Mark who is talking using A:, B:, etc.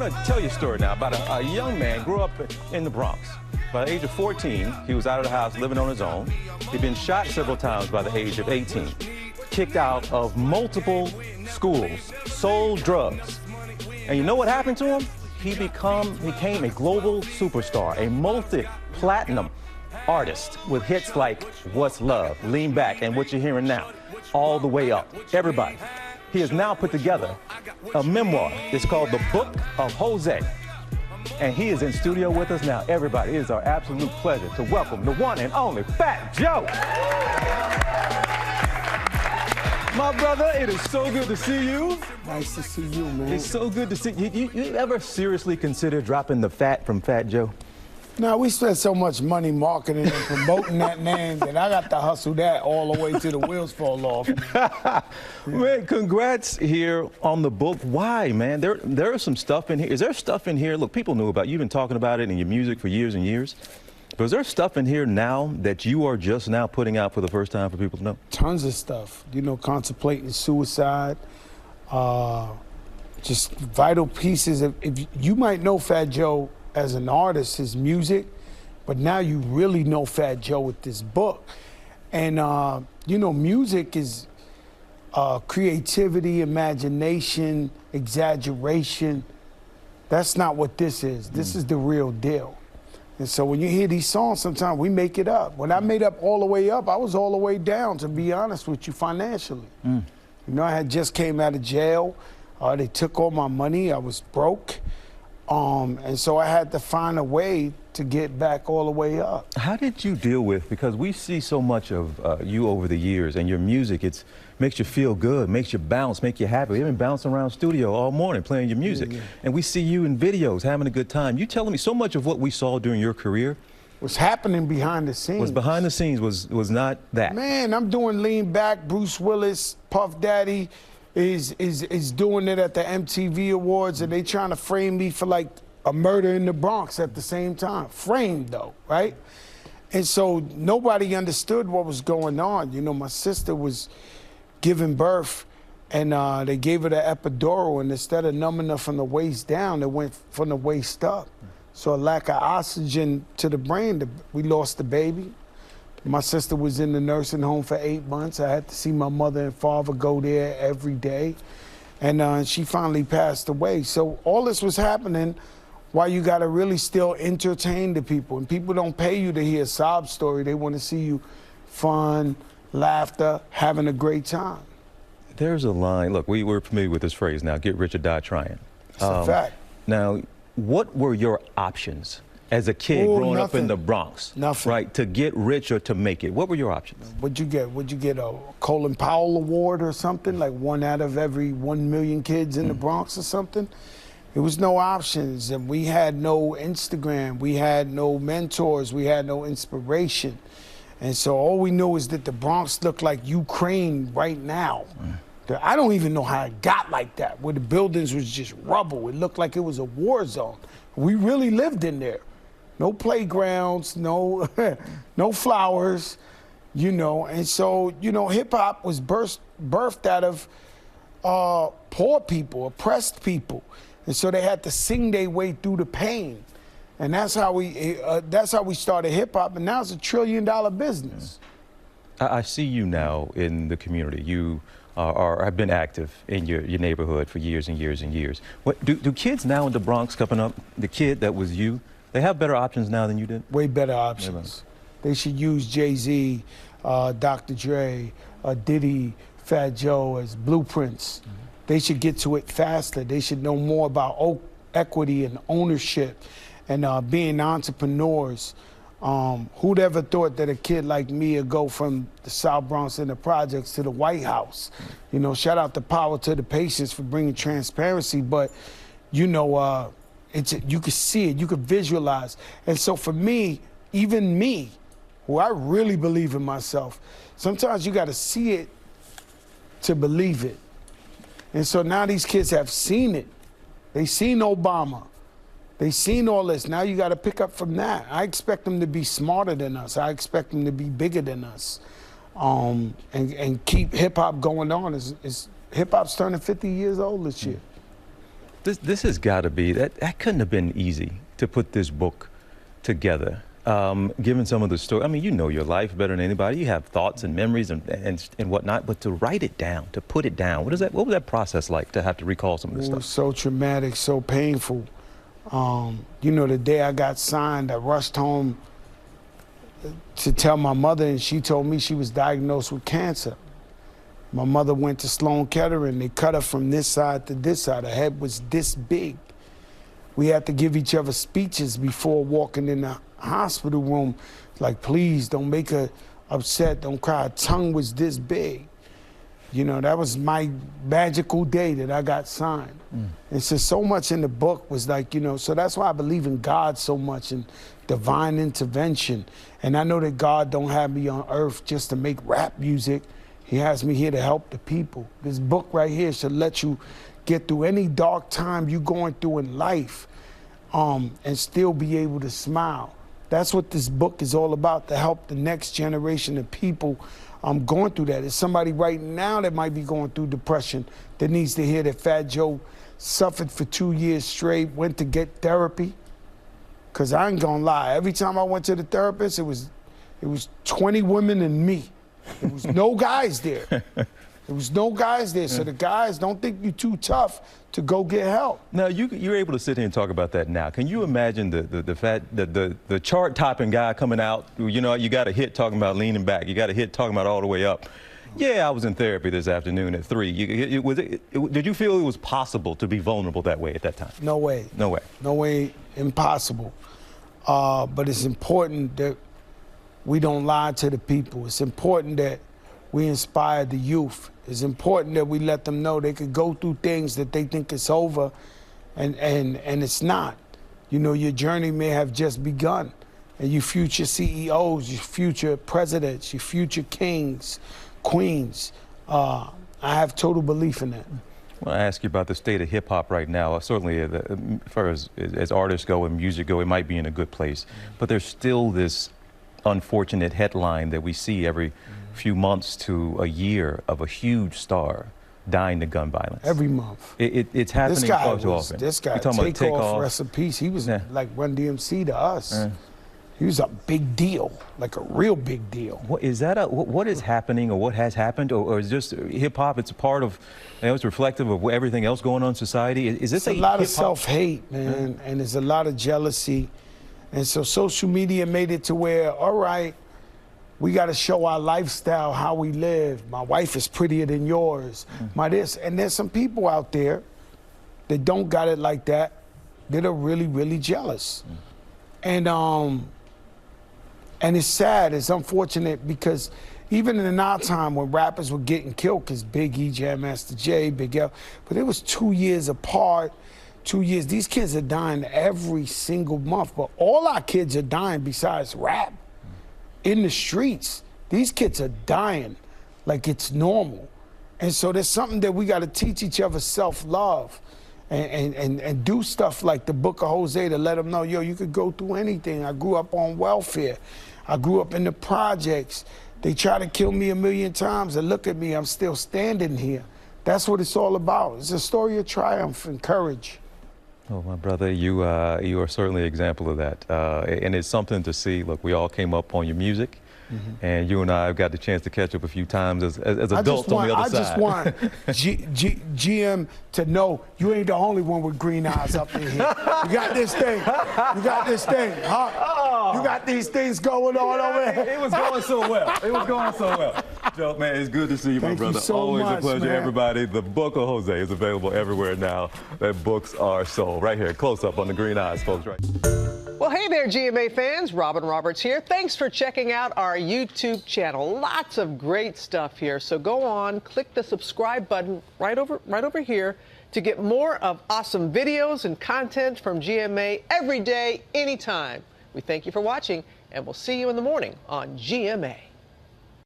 A: want to tell you a story now about a young man grew up in the Bronx. By the age of 14, he was out of the house living on his own. He'd been shot several times by the age of 18. Kicked out of multiple schools, sold drugs. And you know what happened to him? He became a global superstar, a multi-platinum artist with hits like What's Love, Lean Back, and what you're hearing now, all the way up. Everybody. He has now put together a memoir. It's called The Book of Jose. And he is in studio with us now. Everybody, it is our absolute pleasure to welcome the one and only Fat Joe. My brother, it is so good to see you.
B: Nice to see you, man.
A: It's so good to see you. You ever seriously consider dropping the fat from Fat Joe?
B: No, we spent so much money marketing and promoting that name that I got to hustle that all the way till the wheels fall off.
A: Man, congrats here on the book. Why, man? There is some stuff in here. Is there stuff in here? Look, people knew about you. You've been talking about it in your music for years and years. But is there stuff in here now that you are just now putting out for the first time for people to know?
B: Tons of stuff. You know, contemplating suicide, just vital pieces. If you might know Fat Joe as an artist, his music, but now you really know Fat Joe with this book. And, you know, music is creativity, imagination, exaggeration. That's not what this is. This is the real deal. And so when you hear these songs, sometimes we make it up. When I made up All the Way Up, I was all the way down, to be honest with you, financially. You know, I had just came out of jail. They took all my money. I was broke. And so I had to find a way to get back all the way up.
A: How did you deal with, because we see so much of you over the years and your music, it makes you feel good, makes you bounce, make you happy. You've been bouncing around studio all morning playing your music. And we see you in videos having a good time. You telling me so much of what we saw during your career
B: What's happening behind the scenes.
A: was behind the scenes, was not that.
B: Man, I'm doing Lean Back. Bruce Willis, Puff Daddy is doing it at the MTV Awards, and they trying to frame me for like a murder in the Bronx at the same time. Framed though, right? And so nobody understood what was going on. You know, my sister was giving birth, and they gave her the epidural, and instead of numbing her from the waist down, it went from the waist up. So a lack of oxygen to the brain, we lost the baby. My sister was in the nursing home for 8 months. I had to see my mother and father go there every day. And she finally passed away. So all this was happening while you gotta really still entertain the people. And people don't pay you to hear a sob story. They wanna see you fun, laughter, having a great time.
A: There's a line, look, we're familiar with this phrase now, get rich or die trying.
B: It's a fact.
A: Now, what were your options as a kid growing up in the Bronx?
B: Nothing.
A: Right, to get rich or to make it? What were your options?
B: What'd you get? Would you get a Colin Powell Award or something? Like 1 out of every 1 million kids in the Bronx or something? There was no options, and we had no Instagram. We had no mentors. We had no inspiration. And so all we knew is that the Bronx looked like Ukraine right now. I don't even know how it got like that, where the buildings was just rubble. It looked like it was a war zone. We really lived in there. No playgrounds, no, no flowers, you know. And so, you know, hip hop was birthed out of poor people, oppressed people. And so they had to sing their way through the pain. And that's how we started hip hop, and now it's $1 trillion business.
A: I see you now in the community. You have been active in your neighborhood for years and years and years. What do kids now in the Bronx coming up, the kid that was you, they have better options now than you did?
B: Way better options. They should use Jay-Z, Dr. Dre, Diddy, Fat Joe as blueprints. They should get to it faster. They should know more about equity and ownership and being entrepreneurs. Who'd ever thought that a kid like me would go from the South Bronx and the projects to the White House? You know, shout out to Power to the Patients for bringing transparency, but you know, you could see it, you could visualize. And so for me, even me, who I really believe in myself, sometimes you gotta see it to believe it. And so now these kids have seen it. They seen Obama. They seen all this. Now you got to pick up from that. I expect them to be smarter than us. I expect them to be bigger than us, and keep hip hop going on. Hip hop's turning 50 years old this year.
A: This has got to be, that couldn't have been easy to put this book together. Given some of the story, I mean, you know your life better than anybody. You have thoughts and memories and whatnot, but to write it down, to put it down, what was that process like to have to recall some of this stuff?
B: It was so traumatic, so painful. You know, the day I got signed, I rushed home to tell my mother, and she told me she was diagnosed with cancer. My mother went to Sloan Kettering. They cut her from this side to this side. Her head was this big. We had to give each other speeches before walking in the hospital room, like, please don't make her upset, don't cry. Her tongue was this big. You know, that was my magical day that I got signed. And so much in the book was like, you know, so that's why I believe in God so much and divine intervention. And I know that God don't have me on earth just to make rap music. He has me here to help the people. This book right here should let you get through any dark time you're going through in life and still be able to smile. That's what this book is all about, to help the next generation of people going through that. There's somebody right now that might be going through depression that needs to hear that Fat Joe suffered for 2 years straight, went to get therapy. Because I ain't gonna lie, every time I went to the therapist, it was 20 women and me. There was no guys there. There was no guys there, so the guys don't think you're too tough to go get help.
A: Now, you're able to sit here and talk about that now. Can you imagine the chart-topping guy coming out? You know, you got a hit talking about leaning back. You got a hit talking about all the way up. Yeah, I was in therapy this afternoon at 3. Did you feel it was possible to be vulnerable that way at that time?
B: No way.
A: No way.
B: No way, impossible. But it's important that we don't lie to the people. It's important that we inspire the youth. It's important that we let them know they could go through things that they think it's over, and it's not. You know, your journey may have just begun. And you future CEOs, your future presidents, your future kings, queens, I have total belief in that.
A: I want to ask you about the state of hip-hop right now. Certainly, as artists go and music go, it might be in a good place. But there's still this unfortunate headline that we see every few months to a year of a huge star dying to gun violence.
B: Every month.
A: It's happening far too often.
B: This guy, Takeoff, rest in peace, he was like Run DMC to us. He was a big deal, like a real big deal.
A: What is that? What is happening, or what has happened, or is just hip hop? It's a part of, you know, it's reflective of everything else going on in society. Is this
B: a lot of self-hate, man, and there's a lot of jealousy, and so social media made it to where, all right, we got to show our lifestyle, how we live. My wife is prettier than yours. My this, and there's some people out there that don't got it like that, that are really, really jealous, and it's sad, it's unfortunate, because even in our time when rappers were getting killed, because Big E, Jam Master Jay, Big L, but it was 2 years apart, 2 years. These kids are dying every single month, but all our kids are dying besides rap. In the streets, these kids are dying like it's normal. And so there's something that we got to teach each other, self-love. And do stuff like the Book of Jose to let them know, yo, you could go through anything. I grew up on welfare. I grew up in the projects. They try to kill me 1,000,000 times, and look at me, I'm still standing here. That's what it's all about. It's a story of triumph and courage.
A: Oh, my brother, you are certainly an example of that. And it's something to see. Look, we all came up on your music. And you and I have got the chance to catch up a few times as adults on the other side.
B: I just want GM to know you ain't the only one with green eyes up in here. You got this thing. You got this thing, huh? Oh. You got these things going on over here.
A: It was going so well. It was going so well. Joe, man, it's good to see you, my brother.
B: You so
A: Always
B: much,
A: a pleasure,
B: man.
A: everybody. The Book of Jose is available everywhere now that books are sold. Right here, close up on the green eyes, folks. Right.
C: Well, hey there, GMA fans. Robin Roberts here. Thanks for checking out our YouTube channel. Lots of great stuff here. So go on, click the subscribe button right over here to get more of awesome videos and content from GMA every day, anytime. We thank you for watching, and we'll see you in the morning on GMA.